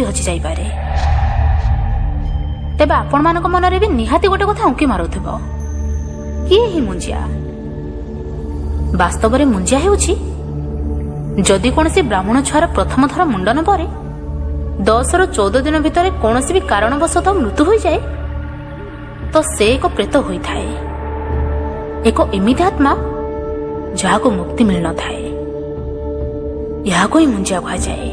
हजि जाइपारे। तेबे आपण मानक मनरे भी निहाती गोटे कथा उंकी मारुथिबो, किए ही मुंजिया? वास्तव में मुंजिया हेउछि जदि कोनसी ब्राह्मण छुआर प्रथम थर मुंडन पर 10 ରୁ 14 दिन भितर कौनसी भी कारणवशतः मृत्यु हो जाए तो से एक प्रेत होता है, एक एमिति आत्मा जहाँ को मुक्ति मिल न थाए। यह ही मुंजिया कह जाए।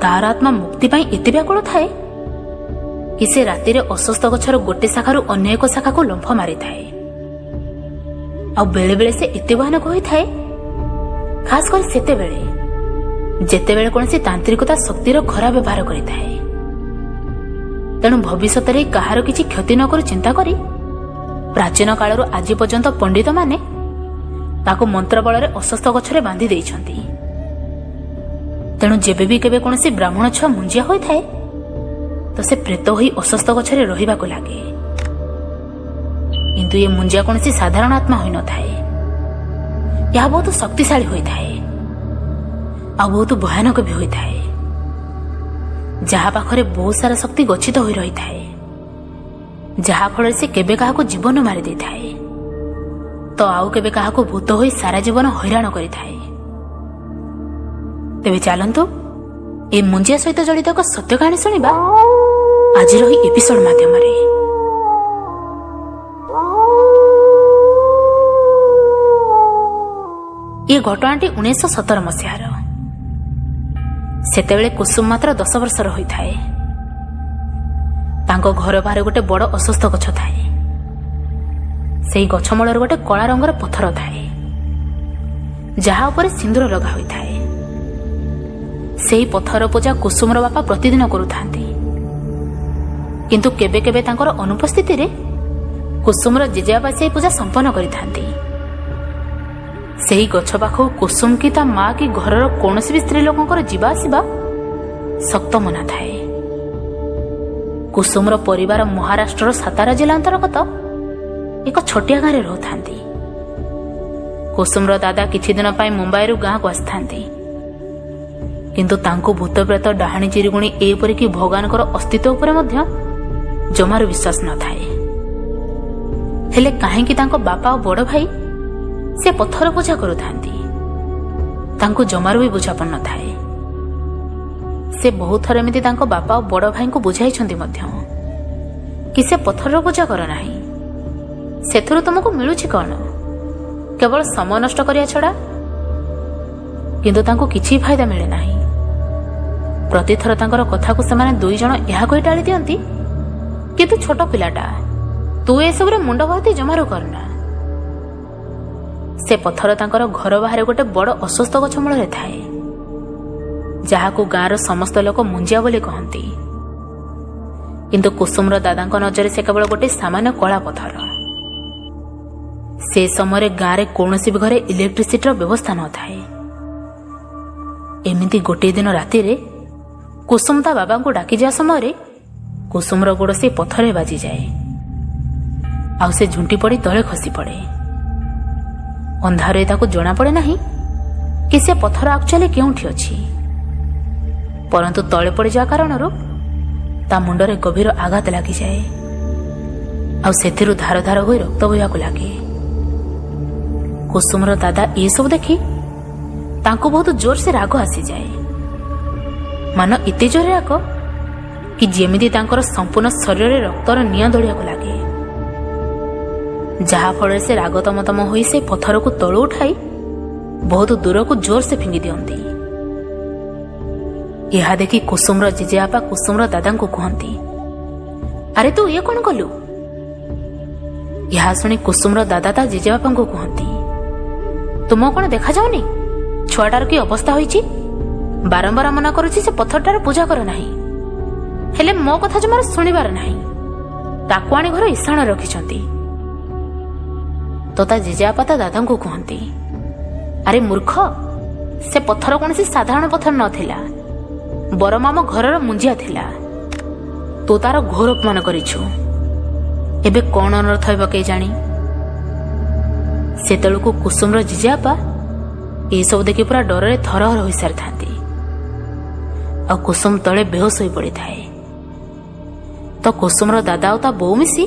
तार आत्मा मुक्ति पाई एते व्याकुल थाए कि से राति रे अस्वस्थ गछर गोटे शाखारू अन्य एक शाखा को लंफ मारी थाए। बेले बेले से एते भयानक होई थाए, खास कर सेते बेले जेतेबेले कोनसी तांत्रिकता शक्तिर खराब व्यवहार करिथाए। तेणु भविष्य रे कहार किछि क्षति न करू चिंता करी प्राचीन कालरू आज पर्यंत पंडित माने ताको मंत्र बल रे अस्वस्थ गछरे बांधी देइछंती। तेणु जेबे भी केबे कोनसी ब्राह्मण छुआ मुंजिया होई थाए तो से प्रेत होई अस्वस्थ गछरे रहिबाको लागे। किंतु ये मुंजिया कोनसी साधारण आत्मा होई न थाए, यह बहुत शक्तिशाली होई थाए आ बहुत भयानक भी होई थाए, जहा पाखरे बहुत सारा शक्ति गच्छित होई रही थाए, जहा फल से केबे काहाको जीवन मारी दे थाए तो आउ केबे काहाको भूत होई सारा जीवन हैरान करि थाए। तेबे चलंतु ए मुंजिया सहित जड़ित एक सत्य कहानी सुनिबा आज रही एपिसोड माध्यम रे। ये घटनाटी 1917 मसीहार। सेतेबेले कुसुम मात्र 10 वर्षर होइथाए। तांको घर बाहर गोटे बड़ अस्वस्थ गछ थाए। सेही गछ मूलर गोटे कला रंगर पत्थर थाए जहा ऊपर सिंदूर लगा होइथाए। सेही पत्थर पूजा कुसुमर बापा प्रतिदिन करुथांती, किंतु केबे केबे तांकर अनुपस्थिति रे कुसुमर जेजेबापा सेही पूजा संपन्न करिथांती। सेही गछ पाखु कुसुम की ता माँ की घरर कौनसी भी स्त्री लोकंकर जीवा आसिबा सक्त मना थाए। कुसुमर परिवार महाराष्ट्र सातारा जिला अंतर्गत एक छोटिया गाँव रहथांती। कुसुमर दादा किछि दिन पाई मुंबई गाँ को आस्थांती, किंतु तांको भूत प्रेत डाहाणी चिरिगुणी एपरिक भगवानकर अस्तित्व उपरे मध्य जमार विश्वास न थाए। हेले काहेकि तांको बापा और बड़ भाई से पत्थर पूजा करुथांती तांको जमार भी बुझा पड़ न थाए। से बहुत थर एमिति तांको बापा और बड़ भाई को बुझाइछंती मध्य कि से पत्थर पूजा कर नाही, सेथुरु तुमको मिलुछि कौन, केवल समय नष्ट करिया छड़ा। किंतु तांको किछि फायदा मिले नाही। प्रतिथर तांकर कथा को सेमाने दुई जण एहा कहि टाळी दियंती, किंतु छोट पिलाटा तू ए सबरे मुंड भर्ती जमारो करना। से पत्थर तांकर घर बाहर गोटे बड़ अस्वस्थ गछ मूल थाए, जहा को गाँव समस्त लोक मुंजिया बोली कहती। किंतु कुसुमर दादांक नजर से केवल गोटे सामान्य कला पत्थर। से समय गाँव में कौनसी भी घरे इलेक्ट्रिसिटी व्यवस्था न थाए। एमिति गोटे दिन राति रे कुसुम ता बाबा को डाकी जा समय कुसुमर गोड़ से पत्थर बाजी जाए आउ से झुंटी पड़ी तले खसी पड़े। अंधारे ताको जना पड़े नहीं कि से पत्थर एक्चुअली केउठी अछि, परंतु तले पड़ जा कारणरू ता मुंडरे गभीर आघात लगी जाए आउ सेथिरु धार धार होई रक्त बहिबाकु लागे। कुसुमर दादा ये सब देखी तांको बहुत जोर से राग आसी जाए, मान एते जोर राग कि जेमिति तांकर संपूर्ण शरीर रे रक्तर निया दौड़ियाकु लागे, जहा फल से राग तमतम होई से पत्थर को तळु उठाई बहुत दूर को जोर से फिंगी दियंती। यह देखी कुसुमर जेजेबापा कुसुमर दादा को कहती, अरे तू ये कौन कलु? यह शुणी कुसुमर दादा ता जेजेबापा को कहती, तुम कौन देखा जाऊनी छुआटार की अवस्था होईची? बारंबार मना करुची से पत्थरटार पूजा कर नाही, हेले मो कथा जमार सुनिबार नाही। ताकु आनी घर ईशान रखिछंती। तो ता जेजेबापा ता दादा को कहती, अरे मूर्ख, से पत्थर कौन साधारण पत्थर नथिला, बरमाम घरर मुंजिया थिला। तो तार घोर अपमान करिछु, एबे कौन अनर्थ हेब के जानी। सेतेलुकु कुसुमर जेजेबापा ए सब देखि पूरा डर रे थरहर होई सारि थांती। ଆଉ କୁସୁମ ତଳେ ବେହୋସ ହୋଇ ପଡ଼ିଥାଏ। ତ କୁସୁମର ଦାଦା ଆଉ ତା ବୋଉ ମିଶି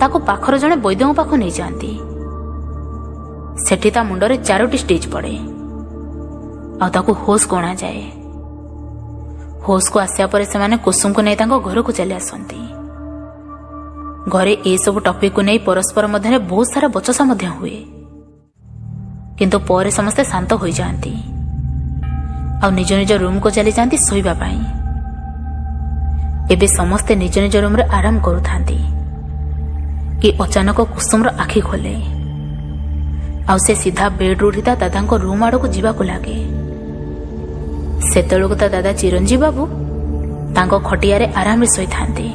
ତାକୁ ପାଖର ଜଣେ ବୈଦ୍ୟଙ୍କ ପାଖକୁ ନେଇଯାଆନ୍ତି। ସେଠି ତା ମୁଣ୍ଡରେ 4ଟି ଷ୍ଟିଚ୍ ପଡ଼େ ଆଉ ତାକୁ ହୋସ୍କୁ ଅଣାଯାଏ। ହୋସ୍କୁ ଆସିବା ପରେ ସେମାନେ କୁସୁମକୁ ନେଇ ତାଙ୍କ ଘରକୁ ଚାଲି ଆସନ୍ତି। ଘରେ ଏସବୁ ଟପିକକୁ ନେଇ ପରସ୍ପର ମଧ୍ୟରେ ବହୁତ ସାରା ବଚସା ମଧ୍ୟ ହୁଏ, କିନ୍ତୁ ପରେ ସମସ୍ତେ ଶାନ୍ତ ହୋଇଯାଆନ୍ତି ଆଉ ନିଜ ନିଜ ରୁମ୍କୁ ଚାଲିଯାଆନ୍ତି ଶୋଇବା ପାଇଁ। ଏବେ ସମସ୍ତେ ନିଜ ନିଜ ରୁମ୍ରେ ଆରାମ କରୁଥାନ୍ତି କି ଅଚାନକ କୁସୁମର ଆଖି ଖୋଲେ ଆଉ ସେ ସିଧା ବେଡ୍ରୁ ଉଠି ତା ଦାଦାଙ୍କ ରୁମ୍ ଆଡ଼କୁ ଯିବାକୁ ଲାଗେ। ସେତେବେଳକୁ ତା ଦାଦା ଚିରଞ୍ଜୀବ ବାବୁ ତାଙ୍କ ଖଟିଆରେ ଆରାମରେ ଶୋଇଥାନ୍ତି।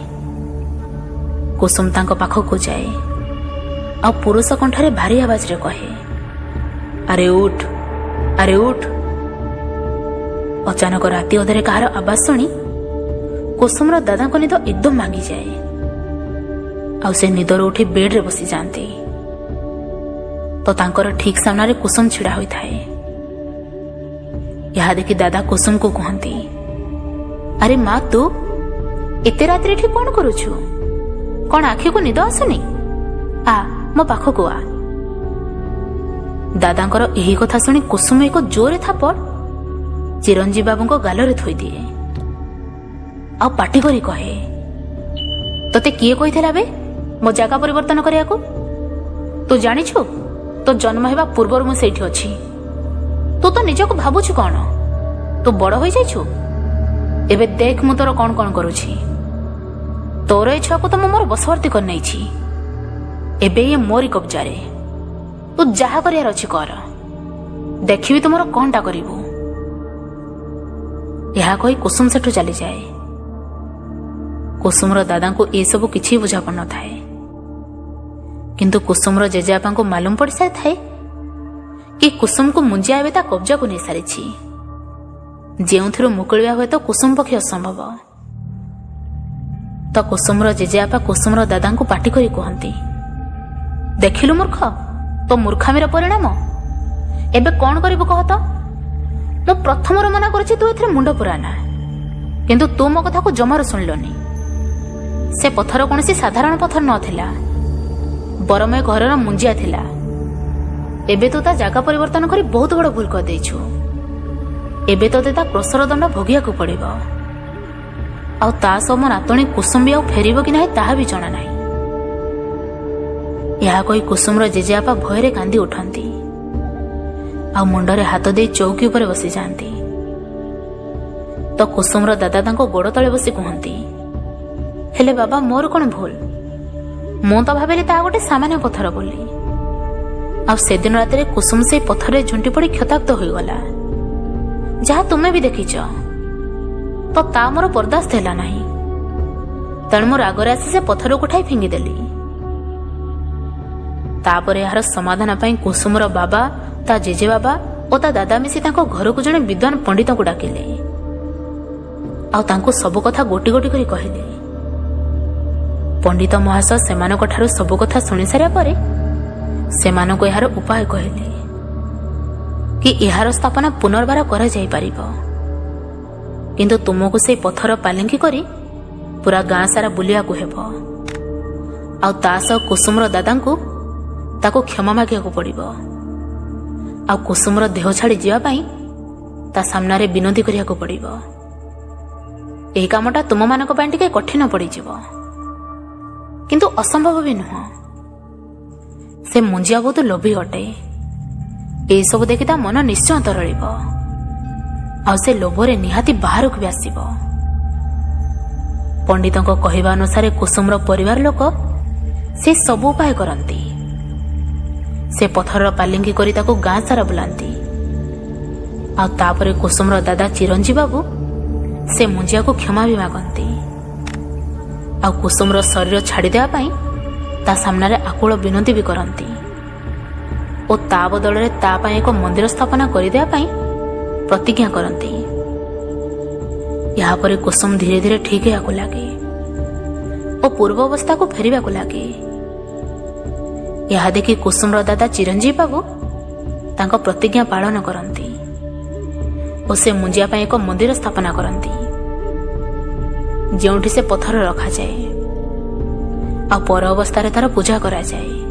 କୁସୁମ ତାଙ୍କ ପାଖକୁ ଯାଏ ଆଉ ପୁରୁଷ କଣ୍ଠରେ ଭାରି ଆବାଜରେ କହେ, ଆରେ ଉଠ, ଆରେ ଉଠ। ଅଚାନକ ରାତି ଅଧରେ କାହାର ଆବାଜ ଶୁଣି କୁସୁମର ଦାଦାଙ୍କ ନିଦ ଏକଦମ ଭାଙ୍ଗିଯାଏ ଆଉ ସେ ନିଦରୁ ଉଠି ବେଡ୍ରେ ବସିଯାଆନ୍ତି। ତ ତାଙ୍କର ଠିକ୍ ସାମ୍ନାରେ କୁସୁମ ଛିଡ଼ା ହୋଇଥାଏ। ଏହା ଦେଖି ଦାଦା କୁସୁମକୁ କୁହନ୍ତି, ଆରେ ମା, ତୁ ଏତେ ରାତିରେ ଏଠି କଣ କରୁଛୁ? କଣ ଆଖିକୁ ନିଦ ଆସୁନି? ଆ ମୋ ପାଖକୁ ଆ। ଦାଦାଙ୍କର ଏହି କଥା ଶୁଣି କୁସୁମ ଏକ ଜୋରେ ଥାପଡ଼ ଚିରଞ୍ଜୀବ ବାବୁଙ୍କ ଗାଲରେ ଥୋଇଦିଏ ଆଉ ପାଟି କରି କହେ, ତତେ କିଏ କହିଥିଲା ବେ ମୋ ଜାଗା ପରିବର୍ତ୍ତନ କରିବାକୁ? ତୁ ଜାଣିଛୁ ତୋ ଜନ୍ମ ହେବା ପୂର୍ବରୁ ମୁଁ ସେଇଠି ଅଛି। ତୁ ତ ନିଜକୁ ଭାବୁଛୁ କଣ? ତୁ ବଡ ହୋଇଯାଇଛୁ। ଏବେ ଦେଖ ମୁଁ ତୋର କଣ କଣ କରୁଛି। ତୋର ଏ ଛୁଆକୁ ତ ମୁଁ ମୋର ବଶବର୍ତ୍ତୀ କରିନେଇଛି। ଏବେ ଇଏ ମୋରି କବ୍ଜାରେ। ତୁ ଯାହା କରିବାର ଅଛି କର, ଦେଖିବି ତୁମର କଣଟା କରିବୁ। ଏହା କହି କୁସୁମ ସେଠୁ ଚାଲିଯାଏ। କୁସୁମର ଦାଦାଙ୍କୁ ଏସବୁ କିଛି ବୁଝା ପଡୁନଥାଏ, କିନ୍ତୁ କୁସୁମର ଜେଜେବାପାଙ୍କୁ ମାଲୁମ ପଡ଼ିସାରିଥାଏ କି କୁସୁମକୁ ମୁଞ୍ଜିଆ ଏବେ ତା କବ୍ଜାକୁ ନେଇସାରିଛି, ଯେଉଁଥିରୁ ମୁକୁଳିବା ହୁଏତ କୁସୁମ ପକ୍ଷେ ଅସମ୍ଭବ। ତ କୁସୁମର ଜେଜେବାପା କୁସୁମର ଦାଦାଙ୍କୁ ପାଟି କରି କୁହନ୍ତି, ଦେଖିଲୁ ମୂର୍ଖ, ତୋ ମୂର୍ଖାମିର ପରିଣାମ। ଏବେ କଣ କରିବୁ କହ ତ? ମୁଁ ପ୍ରଥମରୁ ମନା କରୁଛି ତୁ ଏଥିରେ ମୁଣ୍ଡ ପୁରାନା, କିନ୍ତୁ ତୁ ମୋ କଥାକୁ ଜମାରୁ ଶୁଣିଲନି। ସେ ପଥର କୌଣସି ସାଧାରଣ ପଥର ନଥିଲା, ବରଂ ଏ ଘରର ମୁଞ୍ଜିଆ ଥିଲା। ଏବେ ତୁ ତା ଜାଗା ପରିବର୍ତ୍ତନ କରି ବହୁତ ବଡ଼ ଭୁଲ କରିଦେଇଛୁ। ଏବେ ତୋତେ ତା କ୍ରୋଶର ଦଣ୍ଡ ଭୋଗିବାକୁ ପଡ଼ିବ। ଆଉ ତା ସହ ମୋ ନାତୁଣୀ କୁସୁମ ବି ଆଉ ଫେରିବ କି ନାହିଁ ତାହା ବି ଜଣା ନାହିଁ। ଏହା କହି କୁସୁମର ଜେଜେବାପା ଭୟରେ କାନ୍ଦି ଉଠନ୍ତି ଆଉ ମୁଣ୍ଡରେ ହାତ ଦେଇ ଚୌକି ଉପରେ ବସିଯାଆନ୍ତି। ତ କୁସୁମର ଦାଦା ତାଙ୍କ ଗୋଡ଼ ତଳେ ବସି କୁହନ୍ତି, ହେଲେ ବାବା, ମୋର କଣ ଭୁଲ? ମୁଁ ତ ଭାବିଲି ତା ଗୋଟେ ସାମାନ୍ୟ ପଥର ବୋଲି। ଆଉ ସେଦିନ ରାତିରେ କୁସୁମ ସେଇ ପଥରରେ ଝୁଣ୍ଟି ପଡ଼ି କ୍ଷତାକ୍ତ ହୋଇଗଲା, ଯାହା ତୁମେ ବି ଦେଖିଛ। ତ ତା ମୋର ବରଦାସ୍ତ ହେଲା ନାହିଁ। ତେଣୁ ମୁଁ ରାଗରେ ଆସି ସେ ପଥରକୁ ଉଠାଇ ଫିଙ୍ଗିଦେଲି। ତାପରେ ଏହାର ସମାଧାନ ପାଇଁ କୁସୁମର ବାବା, ତା ଜେଜେବାବା ଓ ତା ଦାଦା ମିଶି ତାଙ୍କ ଘରକୁ ଜଣେ ବିଦ୍ୱାନ ପଣ୍ଡିତଙ୍କୁ ଡାକିଲେ ଆଉ ତାଙ୍କୁ ସବୁ କଥା ଗୋଟି ଗୋଟି କରି କହିଲେ। ପଣ୍ଡିତ ମହାଶୟ ସେମାନଙ୍କ ଠାରୁ ସବୁ କଥା ଶୁଣି ସାରିବା ପରେ ସେମାନଙ୍କୁ ଏହାର ଉପାୟ କହିଲେ କି ଏହାର ସ୍ଥାପନା ପୁନର୍ବାର କରାଯାଇପାରିବ, କିନ୍ତୁ ତୁମକୁ ସେଇ ପଥର ପାଲିଙ୍କି କରି ପୁରା ଗାଁ ସାରା ବୁଲିବାକୁ ହେବ। ଆଉ ତା ସହ କୁସୁମର ଦାଦାଙ୍କୁ ତାକୁ କ୍ଷମା ମାଗିବାକୁ ପଡ଼ିବ ଆଉ କୁସୁମର ଦେହ ଛାଡ଼ି ଯିବା ପାଇଁ ତା ସାମ୍ନାରେ ବିନତି କରିବାକୁ ପଡ଼ିବ। ଏହି କାମଟା ତୁମମାନଙ୍କ ପାଇଁ ଟିକେ କଠିନ ପଡ଼ିଯିବ, କିନ୍ତୁ ଅସମ୍ଭବ ବି ନୁହଁ। ସେ ମୁଞ୍ଜିଆ ବହୁତ ଲୋଭୀ ଅଟେ। ଏସବୁ ଦେଖି ତା ମନ ନିଶ୍ଚୟ ତରଳିବ ଆଉ ସେ ଲୋଭରେ ନିହାତି ବାହାରକୁ ବି ଆସିବ। ପଣ୍ଡିତଙ୍କ କହିବା ଅନୁସାରେ କୁସୁମର ପରିବାର ଲୋକ ସେ ସବୁ ଉପାୟ କରନ୍ତି। ସେ ପଥରର ପାଲିଙ୍କି କରି ତାକୁ ଗାଁ ସାରା ବୁଲାନ୍ତି ଆଉ ତାପରେ କୁସୁମର ଦାଦା ଚିରଞ୍ଜୀବ ବାବୁ ସେ ମୁଞ୍ଜିଆକୁ କ୍ଷମା ବି ମାଗନ୍ତି ଆଉ କୁସୁମର ଶରୀର ଛାଡ଼ିଦେବା ପାଇଁ ତା ସାମ୍ନାରେ ଆକୁଳ ବିନତି ବି କରନ୍ତି ଓ ତା ବଦଳରେ ତା ପାଇଁ ଏକ ମନ୍ଦିର ସ୍ଥାପନା କରିଦେବା ପାଇଁ ପ୍ରତିଜ୍ଞା କରନ୍ତି। ଏହାପରେ କୁସୁମ ଧୀରେ ଧୀରେ ଠିକ୍ ହେବାକୁ ଲାଗେ ଓ ପୂର୍ବ ଅବସ୍ଥାକୁ ଫେରିବାକୁ ଲାଗେ। ଏହା ଦେଖି କୁସୁମର ଦାଦା ଚିରଞ୍ଜୀବ ବାବୁ ତାଙ୍କ ପ୍ରତିଜ୍ଞା ପାଳନ କରନ୍ତି ଓ ସେ ମୁଞ୍ଜିବା ପାଇଁ ଏକ ମନ୍ଦିର ସ୍ଥାପନା କରନ୍ତି, ଯେଉଁଠି ସେ ପଥର ରଖାଯାଏ ଆଉ ପର ଅବସ୍ଥାରେ ତାର ପୂଜା କରାଯାଏ।